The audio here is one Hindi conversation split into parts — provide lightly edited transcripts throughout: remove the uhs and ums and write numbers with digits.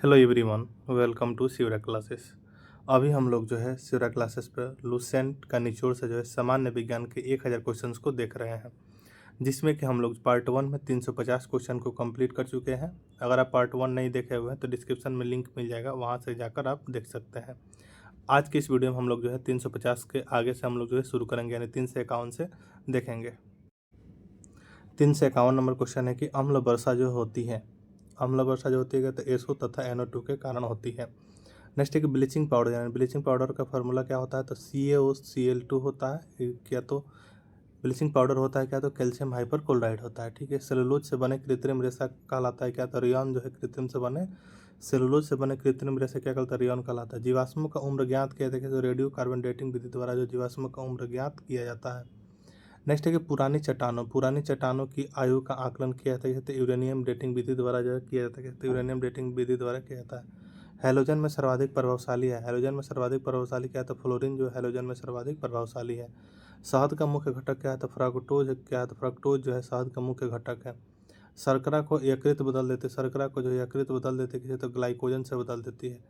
Hello everyone, welcome to Shivra classes. अभी हम लोग जो है शिवरा क्लासेस पर लुसेंट का निचोड़ से जो है सामान्य विज्ञान के 1000 क्वेश्चंस को देख रहे हैं, जिसमें कि हम लोग पार्ट 1 में 350 क्वेश्चन को कंप्लीट कर चुके हैं। अगर आप पार्ट 1 नहीं देखे हुए हैं तो डिस्क्रिप्शन में लिंक मिल जाएगा, वहाँ से जाकर आप देख सकते हैं। आज की इस वीडियो में हम लोग जो है 350 के आगे से हम लोग जो है शुरू करेंगे, यानी 351 से देखेंगे। 351 नंबर क्वेश्चन है कि अम्ल वर्षा जो होती है तो SO तथा NO2 के कारण होती है। नेक्स्ट है कि ब्लीचिंग पाउडर, यानी ब्लीचिंग पाउडर का फार्मूला क्या होता है, तो CaOCl2 होता है। क्या तो ब्लीचिंग पाउडर होता है, क्या तो कैल्शियम हाइपरक्लोराइड होता है। ठीक है। सेलुलोज से बने कृत्रिम रेशा कहलाता है, क्या तो रेयॉन जो है कृत्रिम से बने सेलुलोज से बने कृत्रिम रेशा क्या कहलाता है, रेयॉन कहलाता है। जीवाश्मों का उम्र ज्ञात किया जाता है तो रेडियो कार्बन डेटिंग विधि द्वारा जो जीवाश्मों का उम्र ज्ञात किया जाता है। नेक्स्ट है कि पुरानी चट्टानों की आयु का आकलन किया जाता है तो यूरेनियम डेटिंग विधि द्वारा जो है किया जाता है, यूरेनियम डेटिंग विधि द्वारा किया जाता है। हैलोजन में सर्वाधिक प्रभावशाली है, हैलोजन में सर्वाधिक प्रभावशाली क्या है, तो फ्लोरीन जो हैलोजन में सर्वाधिक प्रभावशाली है। शहद का मुख्य घटक क्या है, तो फ्रक्टोज क्या है, तो फ्रक्टोज जो है शहद का मुख्य घटक है। शर्करा को यकृत बदल देते, शर्करा को जो यकृत बदल देते किसे, तो ग्लाइकोजन से बदल देती है।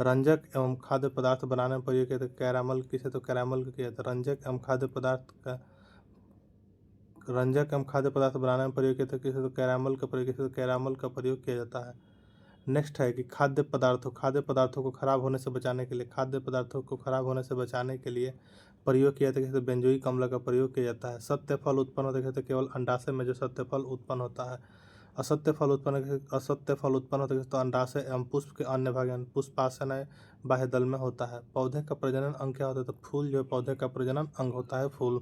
रंजक एवं खाद्य पदार्थ बनाने में प्रयोग किया जाता है कैरामल किसे, तो कैरामल को किया जाता है। रंजक एवं खाद्य पदार्थ बनाने में प्रयोग किया जाता है किसे, तो कैरामल का प्रयोग किया जाता है। नेक्स्ट है कि खाद्य पदार्थों को खराब होने से बचाने के लिए प्रयोग किया जाता है जैसे बेंजोइक अम्ल का प्रयोग किया जाता है। सत्य फल उत्पन्न होता है केवल अंडाशय में जो सत्य फल उत्पन्न होता है। असत्य फल उत्पन्न होता है तो अंडाशय एवं पुष्प के अन्य भाग यानी पुष्पाशय बाह्य दल में होता है। पौधे का प्रजनन अंग क्या होता है, तो फूल जो है पौधे का प्रजनन अंग होता है, फूल।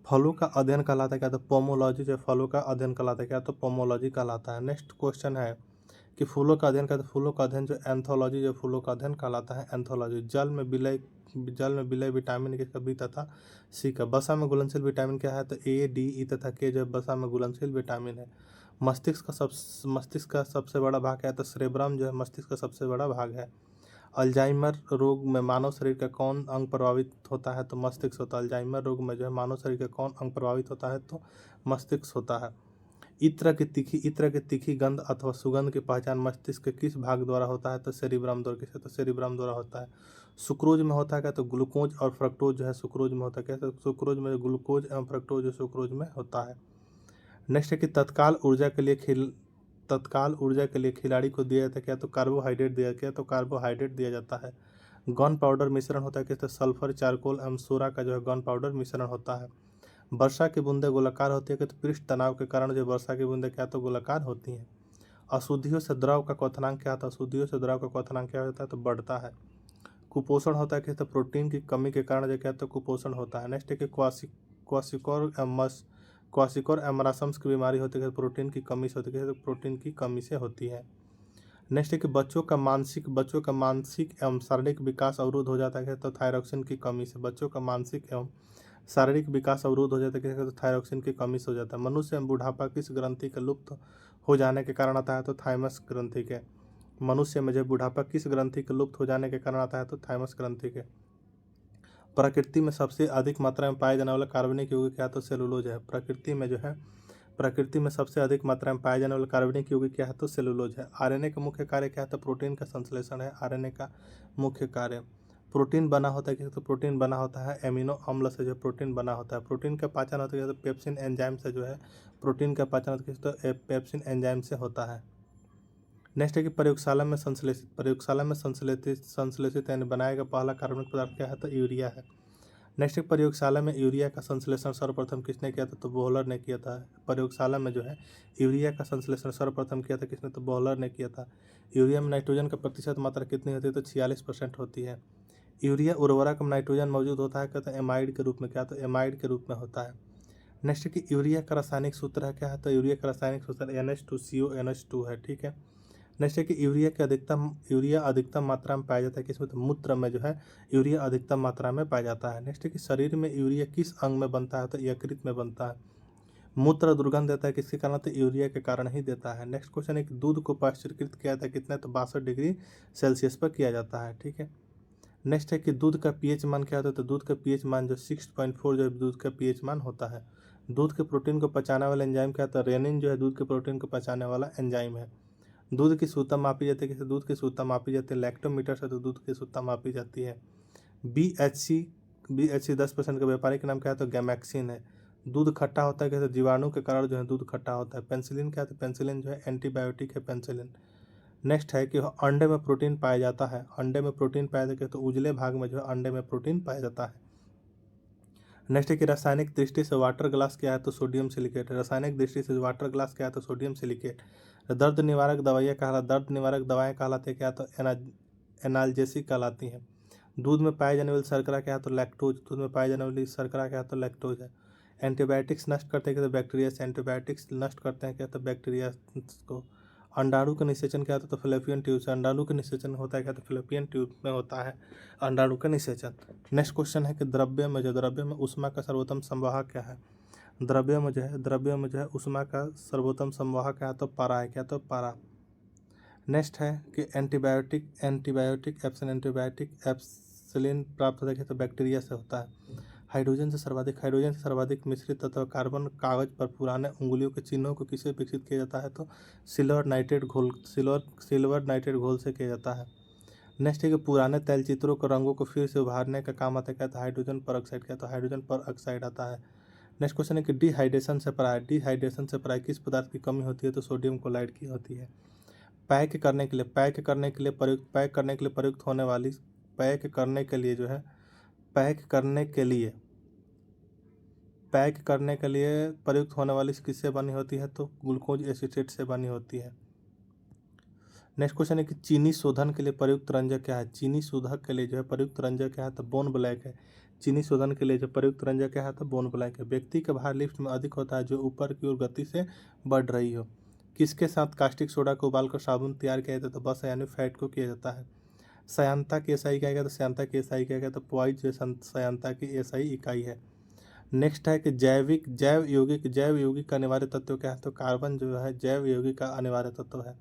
फलों का अध्ययन कहलाता है क्या, तो पोमोलॉजी, जो फलों का अध्ययन कहलाता है क्या, तो पोमोलॉजी कहलाता है। नेक्स्ट क्वेश्चन है कि फूलों का अध्ययन कहते हैं, फूलों का अध्ययन जो एंथोलॉजी, जो फूलों का अध्ययन कहलाता है एंथोलॉजी। जल में विलय विटामिन किसका, बी तथा सी का। वसा में घुलनशील विटामिन क्या है, तो A, D, E तथा K जो वसा में घुलनशील विटामिन है। मस्तिष्क का सबसे बड़ा भाग क्या है, तो सेरेब्रम जो है मस्तिष्क का सबसे बड़ा भाग है। अल्जाइमर रोग में मानव शरीर का कौन अंग प्रभावित होता है, तो मस्तिष्क होता है। अल्जाइमर रोग में जो है मानव शरीर का कौन अंग प्रभावित होता है, तो मस्तिष्क होता है। इत्र की तीखी गंध अथवा सुगंध की पहचान मस्तिष्क के किस भाग द्वारा होता है, तो सेरिब्रम द्वारा किसे, तो सेरिब्रम द्वारा होता है। सुक्रोज में होता है क्या, तो ग्लूकोज और फ्रक्टोज जो है सुक्रोज में होता है क्या, तो सुक्रोज में ग्लूकोज एवं फ्रक्टोज जो सुक्रोज में होता है। नेक्स्ट है कि तत्काल ऊर्जा के लिए खिलाड़ी को दिया जाता है क्या, तो कार्बोहाइड्रेट दिया जाता है। गन पाउडर मिश्रण होता है क्या, तो सल्फर, चारकोल एवं सोरा का जो है गन पाउडर मिश्रण होता है। वर्षा की बूंदें गोलाकार होती है कि, तो पृष्ठ तनाव के कारण जो वर्षा की बूंदें क्या तो गोलाकार होती हैं। अशुद्धियों से द्रव का क्वथनांक क्या होता है, अशुद्धियों से द्रव का क्वथनांक क्या होता है, तो बढ़ता है। कुपोषण होता है कि, तो प्रोटीन की कमी के कारण जो क्या तो कुपोषण होता है। नेक्स्ट है कि क्वासिकोर एमरासम्स की बीमारी होती है, प्रोटीन की कमी से होती है, तो प्रोटीन की कमी से होती है। नेक्स्ट है कि बच्चों का मानसिक एवं शारीरिक विकास अवरुद्ध हो जाता है, तो थायरॉक्सिन की कमी से बच्चों का मानसिक एवं शारीरिक विकास अवरुद्ध हो जाता है, तो थायरॉक्सिन की कमी से हो जाता है। मनुष्य में बुढ़ापा किस ग्रंथि के लुप्त हो जाने के कारण आता है, तो थाइमस ग्रंथि के। मनुष्य में जब बुढ़ापा किस ग्रंथि के लुप्त हो जाने के कारण आता है, तो थाइमस ग्रंथि के। प्रकृति में सबसे अधिक मात्रा में पाए जाने वाला कार्बनिक यौगिक क्या, तो सेलुलोज है। प्रकृति में सबसे अधिक मात्रा में पाए जाने वाला कार्बनिक यौगिक क्या है, तो सेलुलोज है। आरएनए का मुख्य कार्य क्या है, तो प्रोटीन का संश्लेषण है आरएनए का मुख्य कार्य। प्रोटीन बना होता है, तो प्रोटीन बना होता है एमिनो अम्ल से, जो प्रोटीन बना होता है। प्रोटीन का पाचन होता है तो पेप्सिन एंजाइम से जो है प्रोटीन का पाचन होता है, तो पेप्सिन एंजाइम से होता है। नेक्स्ट है कि प्रयोगशाला में संश्लेषित यानी बनाया गया पहला कार्बनिक पदार्थ क्या है, तो यूरिया है। नेक्स्ट प्रयोगशाला में यूरिया का संश्लेषण सर्वप्रथम किसने किया था, तो बोहलर ने किया था। प्रयोगशाला में जो है यूरिया का संश्लेषण सर्वप्रथम किया था किसने, तो बोहलर ने किया था। यूरिया में नाइट्रोजन का प्रतिशत मात्रा कितनी होती है, तो 46% होती है। यूरिया उर्वरक में नाइट्रोजन मौजूद होता है, कहते हैं एमाइड के रूप में, क्या तो एमाइड के रूप में होता है। नेक्स्ट कि यूरिया का रासायनिक सूत्र है क्या है, तो यूरिया का रासायनिक सूत्र NH2CO NH2 है। ठीक है। नेक्स्ट है कि यूरिया अधिकतम मात्रा में पाया जाता है किसमें, तो मूत्र में जो है यूरिया अधिकतम मात्रा में पाया जाता है। नेक्स्ट है कि शरीर में यूरिया किस अंग में बनता है, तो यकृत में बनता है। मूत्र दुर्गंध देता है किसके कारण, तो यूरिया के कारण ही देता है। नेक्स्ट क्वेश्चन है कि दूध को पाश्चुरीकृत किया जाता है कितना, तो 62 डिग्री सेल्सियस पर किया जाता है। ठीक है। नेक्स्ट है कि दूध का पीएच मान क्या होता है, तो दूध का पीएच मान जो 6.4 जो दूध का पीएच मान होता है। दूध के प्रोटीन को पचाने वाला एंजाइम क्या होता है, रेनिन जो है दूध के प्रोटीन को पचाने वाला एंजाइम है। दूध की शुद्धता मापी जाती है कैसे? दूध की शुद्धता मापी जाती है लैक्टोमीटर से, तो दूध की शुद्धता मापी जाती है। BHC 10% का व्यापारिक नाम क्या है? तो गैमेक्सिन है। दूध खट्टा होता है कैसे? जीवाणु के कारण जो है दूध खट्टा होता है। पेनिसिलिन क्या है? तो पेनिसिलिन जो है एंटीबायोटिक है, पेनिसिलिन। नेक्स्ट है कि अंडे में प्रोटीन पाया जाता है। अंडे में प्रोटीन पाया जाता है तो उजले भाग में जो है अंडे में प्रोटीन पाया जाता है। नेक्स्ट है कि रासायनिक दृष्टि से वाटर ग्लास क्या है? तो सोडियम सिलिकेट। रासायनिक दृष्टि से वाटर ग्लास क्या है? तो सोडियम सिलिकेट। दर्द निवारक दवाइयाँ दर्द निवारक दवाएं कहलाती है क्या? तो एनाल्जेसिक कहलाती हैं। दूध में पाए जाने वाली शर्करा क्या है? तो लैक्टोज। दूध में पाए जाने वाली शर्करा क्या है? तो लैक्टोज है। एंटीबायोटिक्स नष्ट करते हैं क्या? तो बैक्टीरिया से। एंटीबायोटिक्स नष्ट करते हैं क्या? तो बैक्टीरिया को। अंडाणु का निषेचन क्या होता है? तो फ्लोपियन ट्यूब से। अंडाणु का निषेचन होता है क्या? तो फ्लोपियन ट्यूब में होता है अंडाणु का निषेचन। नेक्स्ट क्वेश्चन है कि द्रव्य में ऊष्मा का सर्वोत्तम संवाहक क्या है? द्रव्य में जो है ऊष्मा का सर्वोत्तम संवाहक क्या है? तो पारा है। क्या? तो पारा। नेक्स्ट है कि एंटीबायोटिक एप्सिलिन प्राप्त होता है तो बैक्टीरिया से होता है। हाइड्रोजन से सर्वाधिक मिश्रित तत्व कार्बन कागज पर पुराने उंगलियों के चिन्हों को किसे विकसित किया जाता है? तो सिल्वर नाइट्रेट घोल से किया जाता है। नेक्स्ट है कि पुराने तैलचित्रों के रंगों को फिर से उभारने का काम आता है क्या? तो हाइड्रोजन पर ऑक्साइड। क्या? तो हाइड्रोजन पर ऑक्साइड आता है। नेक्स्ट क्वेश्चन है कि डिहाइड्रेशन से पराय किस पदार्थ की कमी होती है? तो सोडियम क्लोराइड की होती है। पैक करने के लिए प्रयुक्त होने वाली किससे बनी होती है? तो ग्लूकोज एसीटेट से बनी होती है। नेक्स्ट क्वेश्चन है कि चीनी शोधन के लिए प्रयुक्त रंजक क्या है? चीनी शोधक के लिए जो है प्रयुक्त रंजक क्या है? तो बोन ब्लैक है। चीनी शोधन के लिए जो प्रयुक्त रंजक क्या है? तो बोन ब्लैक है। व्यक्ति का भार लिफ्ट में अधिक होता है जो ऊपर की ओर गति से बढ़ रही हो। किसके साथ कास्टिक सोडा को उबालकर साबुन तैयार किया जाता है? तो बस यानी फैट को किया जाता है। सयांता की एसआई क्या है? तो सयांता की एसआई क्या है? तो पॉइज जो सयांता की एसआई इकाई है। नेक्स्ट है कि जैव यौगिक का अनिवार्य तत्व क्या है? तो कार्बन जो है जैव यौगिक का अनिवार्य तत्व है।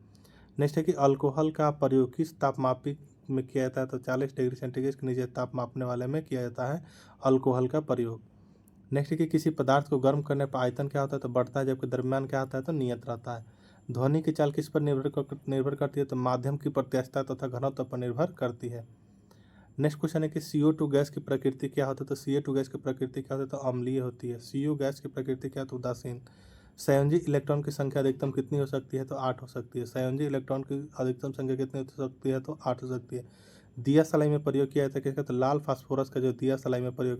नेक्स्ट है कि अल्कोहल का प्रयोग किस तापमापी में किया जाता है? तो 40 डिग्री सेंटीग्रेड के नीचे ताप मापने वाले में किया जाता है अल्कोहल का प्रयोग। नेक्स्ट है कि किसी पदार्थ को गर्म करने पर आयतन क्या होता है? तो बढ़ता है, जबकि द्रव्यमान क्या होता है? तो नियत रहता है। ध्वनि की चाल किस पर निर्भर करती है? तो माध्यम की प्रत्यास्थता तथा घनत्व पर निर्भर करती है। नेक्स्ट क्वेश्चन है कि CO2 गैस की प्रकृति क्या होती है? तो CO2 गैस की प्रकृति क्या होती है? तो अम्लीय होती है। CO गैस की प्रकृति क्या है? तो उदासीन। संयोजी इलेक्ट्रॉन की संख्या अधिकतम कितनी हो सकती है? तो 8 हो सकती है। संयोजी इलेक्ट्रॉन की अधिकतम संख्या कितनी हो सकती है? तो 8 हो सकती है। दिया सलाई में प्रयोग किया जाता है किसका? तो लाल फास्फोरस का जो दिया सलाई में प्रयोग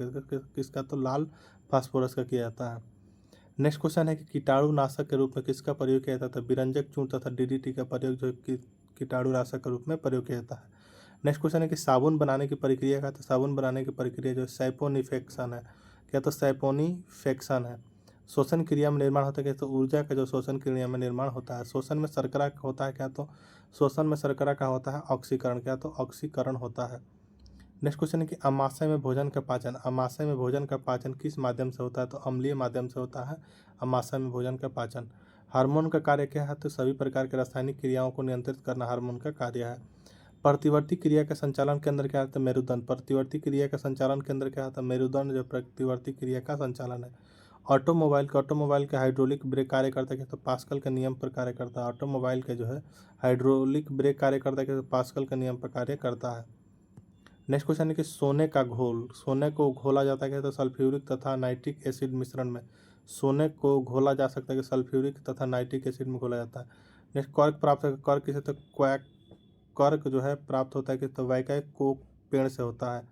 किसका? तो लाल फास्फोरस का किया जाता है। नेक्स्ट क्वेश्चन है कि कीटाणुनाशक के रूप में किसका प्रयोग किया जाता है? विरंजक चूर्ण तथा DDT का प्रयोग जो कीटाणुनाशक के रूप में प्रयोग किया जाता है। नेक्स्ट क्वेश्चन है कि साबुन बनाने की प्रक्रिया का? तो साबुन बनाने की प्रक्रिया जो सैपोनिफेक्शन है। क्या? तो सैपोनिफेक्शन है। शोषण क्रिया में निर्माण होता है क्या? तो ऊर्जा का जो शोषण क्रिया में निर्माण होता है। शोषण में शर्करा होता है क्या? तो शोषण में शर्करा का होता है ऑक्सीकरण। क्या? तो ऑक्सीकरण होता है। नेक्स्ट क्वेश्चन है कि अमाशय में भोजन का पाचन किस माध्यम से होता है? तो अम्लीय माध्यम से होता है अमाशय में भोजन का पाचन। हार्मोन का कार्य क्या है? तो सभी प्रकार के रासायनिक क्रियाओं को नियंत्रित करना हार्मोन का कार्य है। प्रतिवर्ती क्रिया का संचालन केंद्र क्या है? तो मेरुदंड। प्रतिवर्ती क्रिया का संचालन केंद्र क्या है? तो मेरुदंड जो प्रतिवर्ती क्रिया का संचालन है। ऑटोमोबाइल का हाइड्रोलिक ब्रेक कार्य करता है तो पास्कल के नियम पर कार्य करता है। ऑटोमोबाइल के जो है हाइड्रोलिक ब्रेक कार्य करता है तो पास्कल के नियम पर कार्य करता है। नेक्स्ट क्वेश्चन है कि सोने को घोला जाता है तो सल्फ्यूरिक तथा नाइट्रिक एसिड मिश्रण में। सोने को घोला जा सकता है कि सल्फ्यूरिक तथा नाइट्रिक एसिड में घोला जाता है। नेक्स्ट कर्क किसे? तो कर्क जो है प्राप्त होता है कि तो वैकैक को पेड़ से होता है।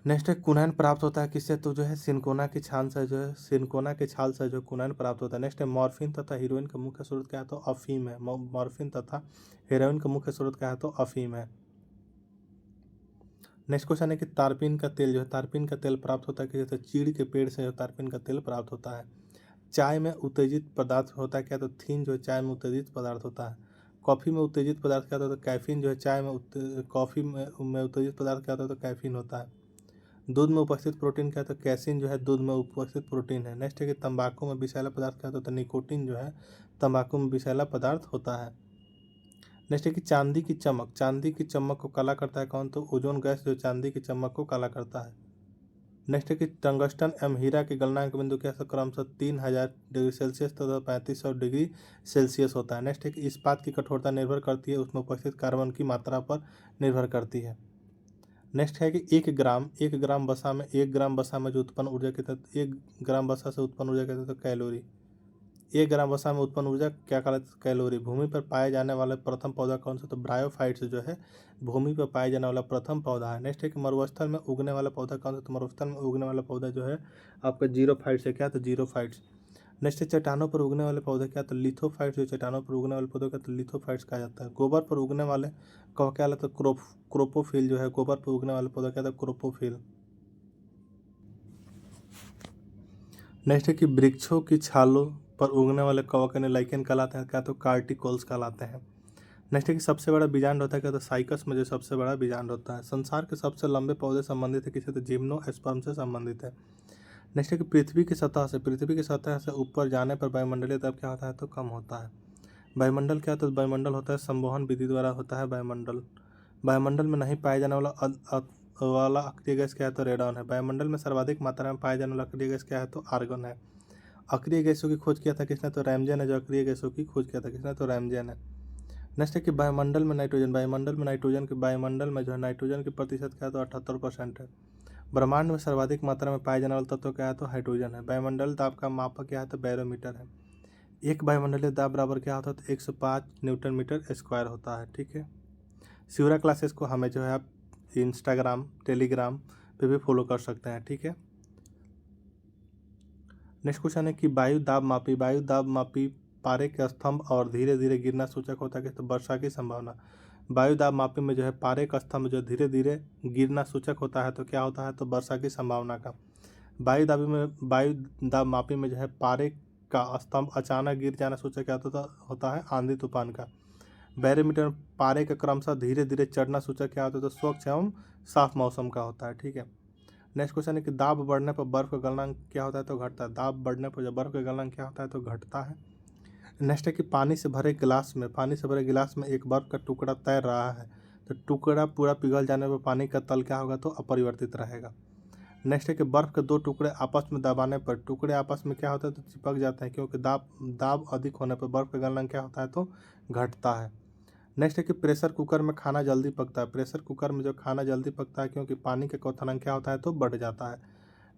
नेक्स्ट है कुनैन प्राप्त होता है किससे? तो जो है सिनकोना की छाल से जो कुनैन प्राप्त होता है। नेक्स्ट है मॉर्फिन तथा हीरोइन का मुख्य स्रोत क्या है? तो अफीम है। मॉर्फिन तथा हेरोइन का मुख्य स्रोत क्या है? तो अफीम है। नेक्स्ट क्वेश्चन है कि तारपीन का तेल प्राप्त होता है कि जैसे चीड़ के पेड़ से तारपीन का तेल प्राप्त होता है। चाय में उत्तेजित पदार्थ होता है क्या? तो थीन जो है चाय में उत्तेजित पदार्थ होता है। कॉफ़ी में उत्तेजित पदार्थ क्या होता है? तो कैफीन जो है कॉफ़ी में उत्तेजित पदार्थ क्या होता है? तो कैफीन होता है। दूध में उपस्थित प्रोटीन क्या है? तो कैसीन जो है दूध में उपस्थित प्रोटीन है। नेक्स्ट है कि तंबाकू में विषैला पदार्थ क्या होता है? तो निकोटीन जो है तंबाकू में विषैला पदार्थ होता है। नेक्स्ट है कि चांदी की चमक को काला करता है कौन? तो ओजोन गैस जो चांदी की चमक को काला करता है। नेक्स्ट है कि टंगस्टन एवं हीरा के गलनांक बिंदु क्या है, क्रमशः 3000 डिग्री सेल्सियस तथा 3500 डिग्री सेल्सियस होता है। नेक्स्ट है कि इस्पात की कठोरता निर्भर करती है उसमें उपस्थित कार्बन की मात्रा पर निर्भर करती है। नेक्स्ट है कि 1 ग्राम वसा में 1 ग्राम वसा में जो उत्पन्न ऊर्जा के तहत 1 ग्राम वसा से उत्पन्न ऊर्जा कहते हैं कैलोरी। 1 ग्राम वसा में उत्पन्न ऊर्जा क्या कहलाती है, कैलोरी। भूमि पर पाए जाने वाला प्रथम पौधा कौन सा, तो ब्रायोफाइट्स जो है भूमि पर पाए जाने वाला प्रथम पौधा है। नेक्स्ट है कि मरुस्थल में उगने वाला पौधा कौन सा, तो मरुस्थल में उगने वाला पौधा जो है आपका जीरोफाइट्स है। क्या, तो जीरोफाइट्स। नेक्स्ट है चट्टानों पर उगने वाले पौधे क्या, तो लिथोफाइट्स। जो चट्टानों पर उगने वाले पौधे क्या, तो लिथोफाइट्स कहा जाता है। गोबर पर उगने वाले को क्या कहलाता है, क्रोपोफिल। जो है गोबर पर उगने वाले पौधा क्या था, क्रोपोफिल। नेक्स्ट है कि वृक्षों की छालों पर उगने वाले कवक लाइकेन कहलाते हैं क्या, तो कार्टिकल्स कहलाते हैं। नेक्स्ट है कि सबसे बड़ा बीजांड होता है क्या, तो साइकस में जो सबसे बड़ा बीजांड होता है। संसार के सबसे लंबे पौधे संबंधित है किससे, तो जिम्नोस्पर्म से संबंधित है। नेक्स्ट है कि पृथ्वी की सतह से ऊपर जाने पर वायुमंडलीय दबाव क्या होता है, तो कम होता है। वायुमंडल क्या, तो वायुमंडल होता है संवहन विधि द्वारा होता है वायुमंडल। वायुमंडल में नहीं पाए जाने वाला अक्रिय गैस क्या है, तो रेडॉन है। वायुमंडल में सर्वाधिक मात्रा में पाए जाने वाला अक्रिय गैस क्या है, तो आर्गन है। अक्रिय गैसों की खोज किया था किसने, तो रैमजन है। जो अक्रिय गैसों की खोज किया था किसने, तो रैमजन है। नेक्स्ट है कि वायुमंडल में वायुमंडल में जो है नाइट्रोजन की प्रतिशत क्या है, तो 78% है। ब्रह्मांड में सर्वाधिक मात्रा में पाए जाने वाला तत्व क्या है, तो हाइड्रोजन है। वायुमंडल दाब का मापक क्या है, तो बैरोमीटर है। एक वायुमंडलीय दाब बराबर क्या होता है, तो 105 न्यूटन मीटर स्क्वायर होता है। ठीक है। शिवरा क्लासेस को हमें जो है आप इंस्टाग्राम टेलीग्राम पे भी फॉलो कर सकते हैं। ठीक है। नेक्स्ट क्वेश्चन है कि वायु दाब मापी पारे के स्तंभ और धीरे धीरे गिरना सूचक होता है, तो वर्षा की संभावना। वायु दाब मापी में जो है पारे का स्तंभ जो धीरे धीरे गिरना सूचक होता है, तो क्या होता है, तो वर्षा की संभावना का। वायु दाब मापी में जो है पारे का स्तंभ अचानक गिर जाना सूचक क्या होता है, आंधी तूफान का। बैरोमीटर में पारे का क्रमशः धीरे धीरे चढ़ना सूचक क्या होता है, तो स्वच्छ एवं साफ मौसम का होता है। ठीक है। नेक्स्ट क्वेश्चन है कि दाब बढ़ने पर बर्फ का गलनांक क्या होता है, तो घटता है। दाब बढ़ने पर जब बर्फ का गलनांक क्या होता है, तो घटता है। नेक्स्ट है कि पानी से भरे गिलास में एक बर्फ का टुकड़ा तैर रहा है, तो टुकड़ा पूरा पिघल जाने पर पानी का तल क्या होगा, तो अपरिवर्तित रहेगा। नेक्स्ट है कि बर्फ के 2 टुकड़े आपस में दबाने पर टुकड़े आपस में क्या होता है, तो चिपक जाते हैं, क्योंकि दाब अधिक होने पर बर्फ का गलनांक क्या होता है, तो घटता है। नेक्स्ट है कि प्रेशर कुकर में खाना जल्दी पकता है। प्रेशर कुकर में जो खाना जल्दी पकता है क्योंकि पानी का क्वथनांक क्या होता है, तो बढ़ जाता है।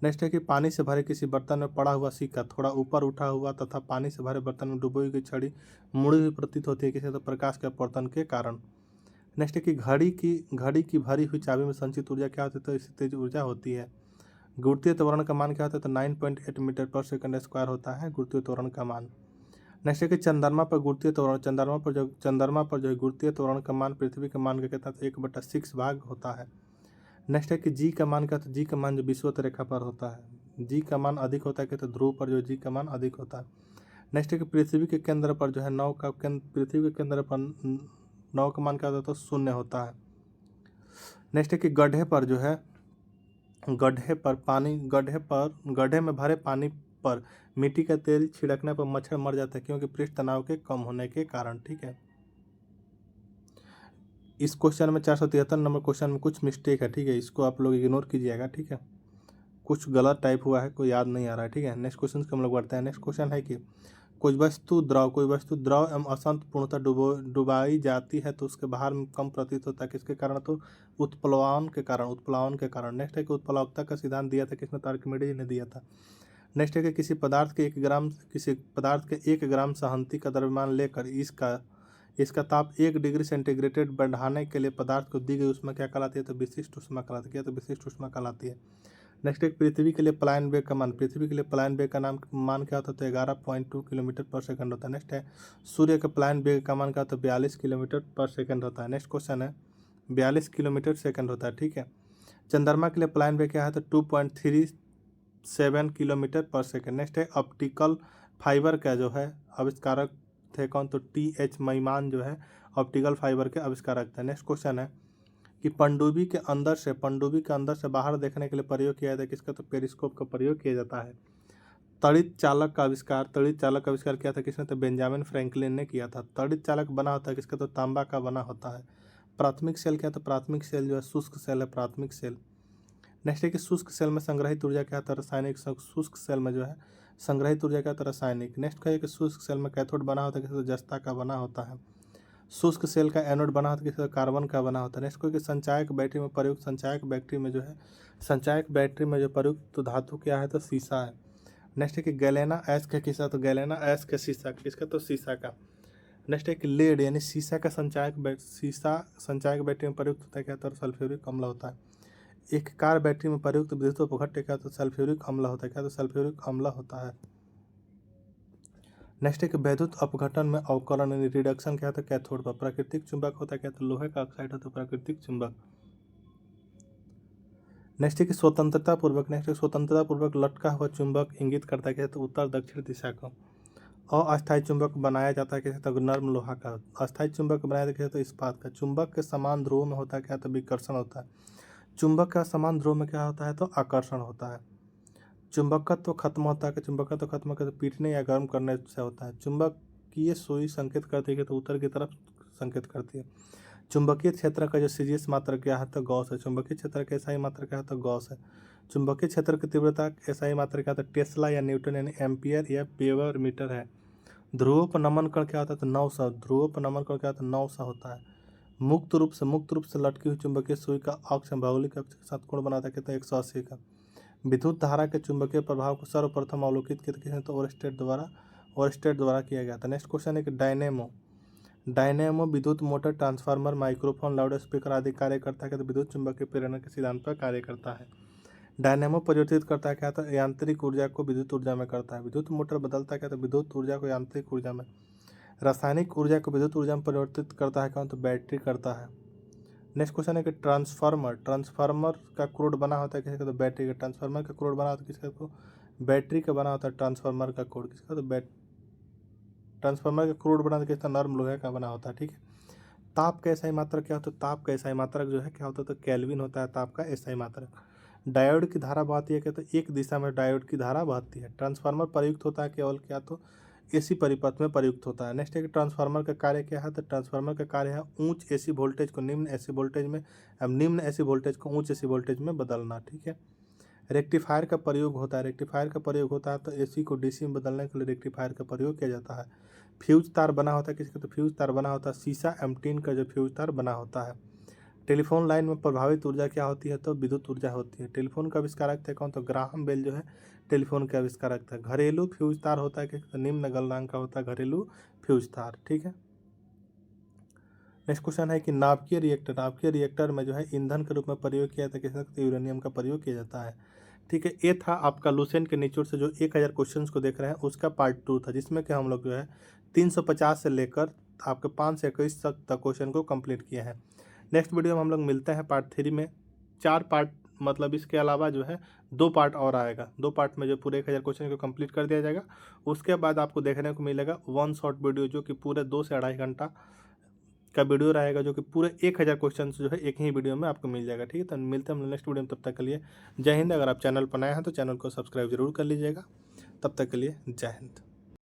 नेक्स्ट है कि पानी से भरे किसी बर्तन में पड़ा हुआ सिक्का थोड़ा ऊपर उठा हुआ तथा पानी से भरे बर्तन में डूबी हुई छड़ी मुड़ी हुई प्रतीत होती है किसी, तो प्रकाश के अपवर्तन के कारण। नेक्स्ट है कि घड़ी की भरी हुई चाबी में संचित ऊर्जा क्या होती है, तो इससे तेज ऊर्जा होती है। गुरुत्वीय त्वरण का मान क्या होता है, तो 9.8 मीटर पर सेकंड स्क्वायर होता है गुरुत्वीय त्वरण का मान। नेक्स्ट है कि चंद्रमा पर जो है गुरुत्वीय त्वरण का मान पृथ्वी के मान का कितना, 1/6 भाग होता है। नेक्स्ट है कि जी का मान क्या, तो जी का मान जो विषुवत रेखा पर होता है, जी का मान अधिक होता है कि, तो ध्रुव पर जो जी का मान अधिक होता है। नेक्स्ट है कि पृथ्वी के केंद्र पर जो है पृथ्वी के केंद्र पर नौ का मान क्या होता है, तो 0 होता है। नेक्स्ट है कि गड्ढे में भरे पानी पर मिट्टी का तेल छिड़कने पर मच्छर मर जाता है, क्योंकि पृष्ठ तनाव के कम होने के कारण। ठीक है। इस क्वेश्चन में 473 नंबर क्वेश्चन में कुछ मिस्टेक है। ठीक है, इसको आप लोग इग्नोर कीजिएगा। ठीक है, कुछ गलत टाइप हुआ है, कोई याद नहीं आ रहा है। ठीक है। नेक्स्ट क्वेश्चन को हम लोग बढ़ते हैं। नेक्स्ट क्वेश्चन है कि कोई वस्तु द्रव एवं असंत पूर्णतः डुबाई जाती है तो उसके बाहर में कम प्रतीत होता है, किसके कारण, तो उत्प्लवन के कारण। नेक्स्ट है कि उत्प्लावकता का सिद्धांत दिया था किसने, तो आर्किमिडीज ने दिया था। नेक्स्ट है कि किसी पदार्थ के 1 ग्राम सहंती का द्रव्यमान लेकर इसका ताप 1 डिग्री सेंटीग्रेड बढ़ाने के लिए पदार्थ को दी गई ऊष्मा क्या कहलाती है, तो विशिष्ट ऊष्मा कहलाती है। तो विशिष्ट ऊष्मा कहलाती है। नेक्स्ट एक पृथ्वी के लिए पलायन वेग का मान मान क्या होता है, तो 11.2 किलोमीटर पर सेकंड होता है। नेक्स्ट है सूर्य के पलायन वेग का मान क्या होता है, 42 किलोमीटर पर सेकंड होता है। नेक्स्ट क्वेश्चन है 42 किलोमीटर सेकंड होता है। ठीक है। चंद्रमा के लिए पलायन वेग क्या है, तो 2.37 किलोमीटर पर सेकंड। नेक्स्ट है ऑप्टिकल फाइबर का जो है आविष्कारक थे कौन, तो TH मैमान जो है ऑप्टिकल फाइबर के आविष्कारक थे। नेक्स्ट क्वेश्चन है कि पनडुब्बी के अंदर से बाहर देखने के लिए प्रयोग किया जाता है किसका, तो पेरिस्कोप का प्रयोग किया जाता है। तड़ित चालक का आविष्कार किया था किसने, तो बेंजामिन फ्रैंकलिन ने किया था। तड़ित चालक बना होता है किसका, तो तांबा का बना होता है। प्राथमिक सेल क्या, तो प्राथमिक सेल जो है शुष्क सेल है, प्राथमिक सेल। नेक्स्ट है कि शुष्क सेल में संग्रहित ऊर्जा क्या होता है? रासायनिक। शुष्क सेल में जो है संग्रहित ऊर्जा क्या होता है? रासायनिक। नेक्स्ट है कि शुष्क सेल में कैथोड बना होता है किसी जस्ता का बना होता है। शुष्क सेल का एनोड बना होता है किसी कार्बन का बना होता है। नेक्स्ट कोई कि संचायक बैटरी में प्रयुक्त, संचायक बैटरी में जो है संचायक बैटरी में जो प्रयुक्त तो धातु क्या है? तो सीसा है। नेक्स्ट है कि गैलेना एस का किसका? तो गैलेना एस का शीशा, किसका? तो शीशा का। नेक्स्ट है कि लेड यानी शीशा का शीशा संचायक बैटरी में प्रयुक्त होता है क्या? तो सल्फ्यूरिक अम्ल होता है। एक कार बैटरी में प्रयुक्त विद्युत अपघट्य क्या? तो सल्फ्यूरिक अम्ल होता है क्या? तो सल्फ्यूरिक अम्ल होता है। नेक्स्ट है कि वैद्युत अपघटन में अवकरण यानी रिडक्शन क्या होता है? कैथोड पर। प्राकृतिक चुंबक होता है क्या? तो लोहे का ऑक्साइड होता है प्राकृतिक चुंबक। नेक्स्ट है कि स्वतंत्रता पूर्वक लटका हुआ चुंबक इंगित करता है क्या? तो उत्तर दक्षिण दिशा को। अस्थायी चुंबक बनाया जाता है कैसे? तो नर्म लोहा का। अस्थायी चुंबक बनाया जाता है तो इस्पात का। चुंबक के समान ध्रुव में होता है क्या? तो विकर्षण होता है। चुंबक का समान ध्रुव में क्या होता है? तो आकर्षण होता है। चुंबकत्व तो खत्म होता है कि चुंबकत्व खत्म होकर तो पीटने या गर्म करने से होता है। चुंबकीय सुई संकेत करती है तो उत्तर की तरफ संकेत करती है। चुंबकीय क्षेत्र का जो सीजीएस मात्रा क्या है? तो गॉस है। चुंबकीय क्षेत्र का एसआई मात्रा क्या है? तो गॉस है। चुंबकीय क्षेत्र की तीव्रता एसआई मात्रा क्या है? तो टेस्ला या न्यूटन यानी एम्पियर या पेवर मीटर है। ध्रुवों पर नमन कण क्या होता है? तो 900। ध्रुवों पर नमन कण क्या होता है? 900 होता है। मुक्त रूप से लटकी हुई चुंबकीय सुई का अक्ष भौगोलिक अक्ष के साथ कोण बनाता है कितना? 180 का। विद्युत धारा के चुंबकीय प्रभाव को सर्वप्रथम अवलोकित किया तो ओरस्टेड द्वारा किया गया था। नेक्स्ट क्वेश्चन है कि डायनेमो विद्युत motor, transformer, microphone, loud speaker आदि कार्य करता है तो विद्युत चुंबकीय प्रेरण के सिद्धांत पर कार्य करता है। डायनेमो परिवर्तित करता है क्या? तो यांत्रिक ऊर्जा को विद्युत ऊर्जा में करता है। विद्युत मोटर बदलता है क्या? तो विद्युत ऊर्जा को यांत्रिक ऊर्जा में। रासायनिक ऊर्जा को विद्युत ऊर्जा में परिवर्तित करता है कौन? तो बैटरी करता है। नेक्स्ट क्वेश्चन है कि ट्रांसफार्मर का क्रोड बना होता है किसका? तो बैटरी का। ट्रांसफार्मर का क्रोड बना होता है किसका? तो बैटरी का बना होता है ट्रांसफार्मर का क्रोड किसका? तो ट्रांसफार्मर का क्रोड बना होता है किसका? नर्म लोहे का बना होता है। ठीक है। ताप का एसआई मात्रक क्या होता है? ताप का एसआई मात्रक जो है क्या होता है? तो केल्विन होता है ताप का एसआई मात्रक। डायोड की धारा बहती है क्या? तो एक दिशा में डायोड की धारा बहती है। ट्रांसफार्मर प्रयुक्त होता है केवल क्या? तो एसी परिपथ में प्रयुक्त होता है। नेक्स्ट है कि ट्रांसफार्मर का कार्य क्या है? तो ट्रांसफार्मर का कार्य है उच्च एसी वोल्टेज को निम्न एसी वोल्टेज में, निम्न एसी वोल्टेज को उच्च एसी वोल्टेज में बदलना। ठीक है। रेक्टिफायर का प्रयोग होता है। रेक्टिफायर का प्रयोग होता है तो एसी को डीसी में बदलने के लिए रेक्टिफायर का प्रयोग किया जाता है। फ्यूज तार बना होता है किसका? तो फ्यूज तार बना होता है सीसा M3 का जो फ्यूज तार बना होता है। टेलीफोन लाइन में प्रभावित ऊर्जा क्या होती है? तो विद्युत ऊर्जा होती है। टेलीफोन का आविष्कारक थे कौन? तो ग्राहम बेल जो है टेलीफोन के आविष्कारक थे। घरेलू फ्यूज तार होता है कि तो निम्न गलनांक का होता है घरेलू फ्यूज तार। ठीक है। नेक्स्ट क्वेश्चन है कि नाभिकीय रिएक्टर में जो है ईंधन के रूप में प्रयोग किया जाता है किसका? यूरेनियम का प्रयोग किया जाता है। ठीक है। ये था आपका लुसेंट के निचोड़ से जो 1000 क्वेश्चन को देख रहे हैं उसका पार्ट 2 था, जिसमें कि हम लोग जो है 350 से लेकर आपके 5 से 21 तक क्वेश्चन को कंप्लीट किए हैं। नेक्स्ट वीडियो में हम लोग मिलते हैं पार्ट 3 में। 4 पार्ट मतलब इसके अलावा जो है 2 पार्ट और आएगा। 2 पार्ट में जो पूरे 1000 क्वेश्चन को कंप्लीट कर दिया जाएगा। उसके बाद आपको देखने को मिलेगा 1 शॉर्ट वीडियो जो कि पूरे 2 से 2.5 घंटा का वीडियो रहेगा, जो कि पूरे 1000 क्वेश्चन जो है एक ही वीडियो में आपको मिल जाएगा। ठीक है। तो मिलते हैं हम नेक्स्ट वीडियो में, तब तक के लिए जय हिंद। अगर आप चैनल पर नए हैं तो चैनल को सब्सक्राइब जरूर कर लीजिएगा। तब तक के लिए जय हिंद।